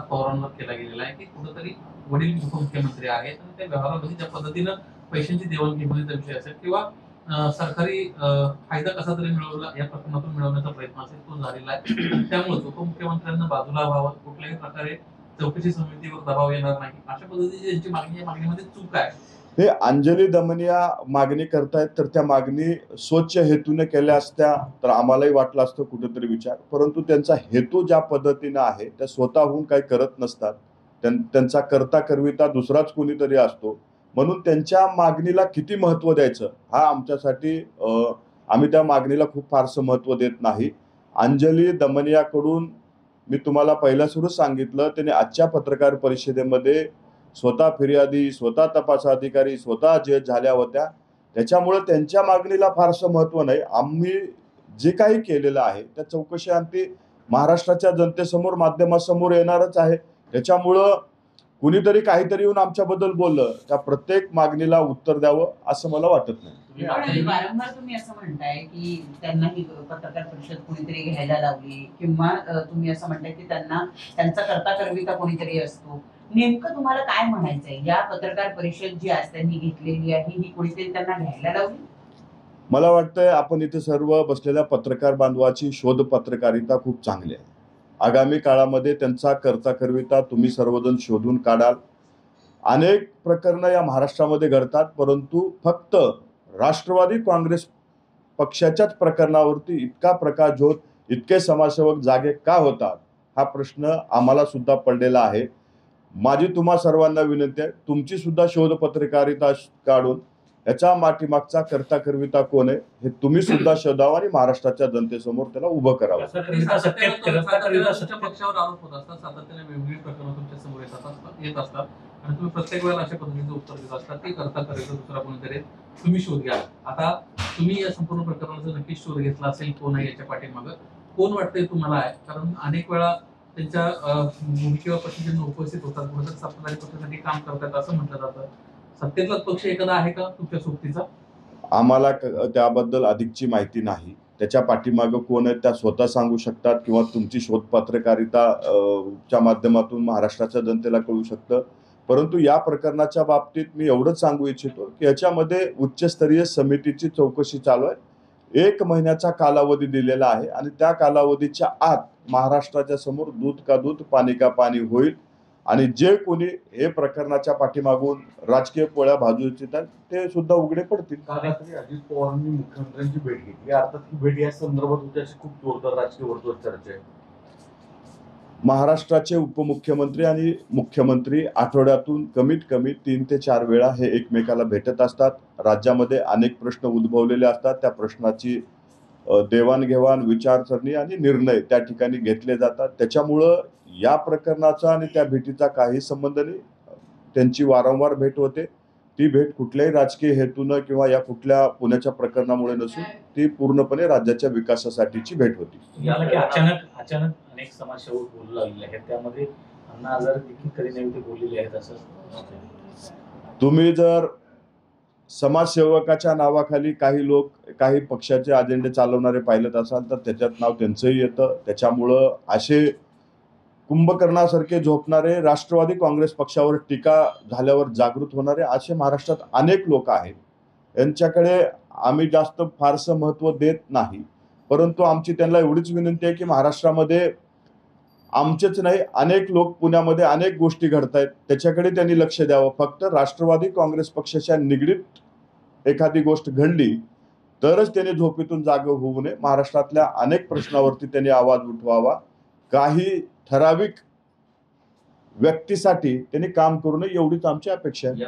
पवारांवर केला गेलेला आहे की कुठेतरी वडील उपमुख्यमंत्री आहेत आणि त्या व्यवहारामध्ये ज्या पद्धतीनं पैशांची देवाणघेवाणीचा विषय असेल किंवा सरकारी फायदा कसा तरी मिळवला या प्रकरणातून मिळवण्याचा प्रयत्न असेल तो झालेला आहे. त्यामुळे उपमुख्यमंत्र्यांना बाजूला व्हावं, कुठल्याही प्रकारे चौकशी समितीवर दबाव येणार नाही अशा पद्धतीची ज्यांची मागणी या मागणीमध्ये चूक आहे. हे अंजली दमनिया मागणी करतायत तर त्या मागणी स्वच्छ हेतूने केल्या असत्या तर आम्हालाही वाटलं असतं कुठेतरी विचार, परंतु त्यांचा हेतू ज्या पद्धतीने आहे त्या स्वतःहून काही करत नसतात. त्यांचा करता करविता दुसराच कोणीतरी असतो, म्हणून त्यांच्या मागणीला किती महत्त्व द्यायचं हा आमच्यासाठी आम्ही त्या मागणीला खूप फारसं महत्त्व देत नाही. अंजली दमनियाकडून मी तुम्हाला पहिल्या सुरूच सांगितलं, त्याने आजच्या पत्रकार परिषदेमध्ये स्वतः फिर्यादी, स्वतः तपास अधिकारी, स्वतः जज झाल्या होत्या. त्याच्यामुळे त्यांच्या मागणीला फारसं महत्त्व नाही. आम्ही जे काही केलेलं आहे त्या चौकशी अंती महाराष्ट्राच्या जनतेसमोर माध्यमासमोर येणारच आहे. त्याच्यामुळं कुणीतरी काहीतरी येऊन आमच्याबद्दल बोललं त्या प्रत्येक मागणीला उत्तर द्यावं असं मला वाटत नाही. वारंवार तुम्ही असं म्हणताय की त्यांना ही पत्रकार परिषद कोणीतरी घ्यायला लावली किंवा तुम्ही असं म्हणताय की त्यांचा करता करविता कोणीतरी असतो. नेमकं तुम्हाला काय म्हणायचंय? या पत्रकार परिषद जी आज त्यांनी घेतलेली आहे ही कोणीतरी त्यांना घ्यायला लावली? मला वाटतंय आपण इथे सर्व बसलेल्या पत्रकार बांधवाची शोध पत्रकारिता खूप चांगली आहे. आगामी काळामध्ये त्यांचा करता करविता तुम्ही सर्वजण शोधून काढाल. अनेक प्रकरणं या महाराष्ट्रामध्ये घडतात, परंतु फक्त राष्ट्रवादी काँग्रेस पक्षाच्याच प्रकरणावरती इतका प्रकाश होत इतके समाजसेवक जागे का होतात हा प्रश्न आम्हाला सुद्धा पडलेला आहे. माझी तुम्हा सर्वांना विनंती आहे, तुमची सुद्धा शोध पत्रकारिता काढून याच्या पाठीमागचा करता करविता कोण आहे हे तुम्ही सुद्धा शोधावं आणि महाराष्ट्राच्या जनतेसमोर त्याला उभं करावं. पक्षावर आरोप होत असतात, सातत्याने वेगवेगळी प्रकरणं तुमच्या समोर येत असतात आणि तुम्ही प्रत्येक वेळेला अशा पद्धतीचं उत्तर देत असतात की करता करविता दुसरा कोणीतरी तुम्ही शोध घ्या. आता तुम्ही या संपूर्ण प्रकरणाचा नक्कीच शोध घेतला असेल कोण आहे याच्या पाठीमागं कोण वाटतंय तुम्हाला आहे? कारण अनेक वेळा त्यांच्या भूमिकेवर प्रतिजन उपस्थित होतात, कुठेतरी सत्ताधारी पक्षासाठी काम करतात असं म्हटलं जातं. सत्तेतलाच पक्ष एखादा आहे का तुमच्या सोबतीचा? आम्हाला त्याबद्दल अधिकची माहिती नाही. त्याच्या पाठीमागं कोण आहे त्या स्वतः सांगू शकतात किंवा तुमची शोध पत्रकारिता च्या माध्यमातून महाराष्ट्राच्या जनतेला कळू शकतं. परंतु या प्रकरणाच्या बाबतीत मी एवढंच सांगू इच्छितो की याच्यामध्ये उच्चस्तरीय समितीची चौकशी चालू आहे. 1 महिन्याचा कालावधी दिलेला आहे आणि त्या कालावधीच्या आत महाराष्ट्राच्या समोर दूध का दूध पाणी का पाणी होईल आणि जे कोणी हे प्रकरणाच्या पाठीमागून राजकीय पोळ्या भाजू इच्छितात ते सुद्धा उघडे पडतील. कालरात्री अजित पवारांनी मुख्यमंत्र्यांची भेट घेतली. अर्थात ही भेट या संदर्भात होती अशी खूप जोरदार राजकीय वर्तुळात चर्चा आहे. महाराष्ट्राचे उपमुख्यमंत्री आणि मुख्यमंत्री आठवड्यातून कमीत कमी 3 ते 4 वेळा हे एकमेकाला भेटत असतात. राज्यामध्ये अनेक प्रश्न उद्भवलेले असतात, त्या प्रश्नाची देवाणघेवाण, विचारसरणी आणि निर्णय त्या ठिकाणी घेतले जातात. त्याच्यामुळं या प्रकरणाचा आणि त्या भेटीचा काही संबंध नाही. त्यांची वारंवार भेट होते. ती भेट कुठल्याही राजकीय हेतूनं किंवा या कुठल्या पुण्याच्या प्रकरणामुळे नसून ती पूर्णपणे राज्याच्या विकासासाठीची भेट होती. अचानक अनेक समाजसेवक बोलू लागलेले आहेत, त्यामध्ये अण्णा हजारे देखील कधी नव्हे ते बोललेले आहेत असं. तुम्ही जर समाजसेवकाच्या नावाखाली काही लोक काही पक्षाचे अजेंडे चालवणारे पाहिलेत असाल तर त्याच्यात नाव त्यांचंही येतं. त्याच्यामुळं असे कुंभकर्णासारखे झोपणारे, राष्ट्रवादी काँग्रेस पक्षावर टीका झाल्यावर जागृत होणारे असे महाराष्ट्रात अनेक लोक आहेत. यांच्याकडे आम्ही जास्त फारसं महत्त्व देत नाही, परंतु आमची त्यांना एवढीच विनंती आहे की महाराष्ट्रामध्ये आमचेच नाही अनेक लोक पुण्यामध्ये अनेक गोष्टी घडत आहेत त्याच्याकडे त्यांनी लक्ष द्यावं. फक्त राष्ट्रवादी काँग्रेस पक्षाच्या निगडीत एखादी गोष्ट घडली तरच त्यांनी झोपेतून जागे होऊ नये. महाराष्ट्रातल्या अनेक प्रश्नावरती त्यांनी आवाज उठवावा. काही ठराविक व्यक्तीसाठी त्यांनी काम करू नये एवढीच आमची अपेक्षा आहे.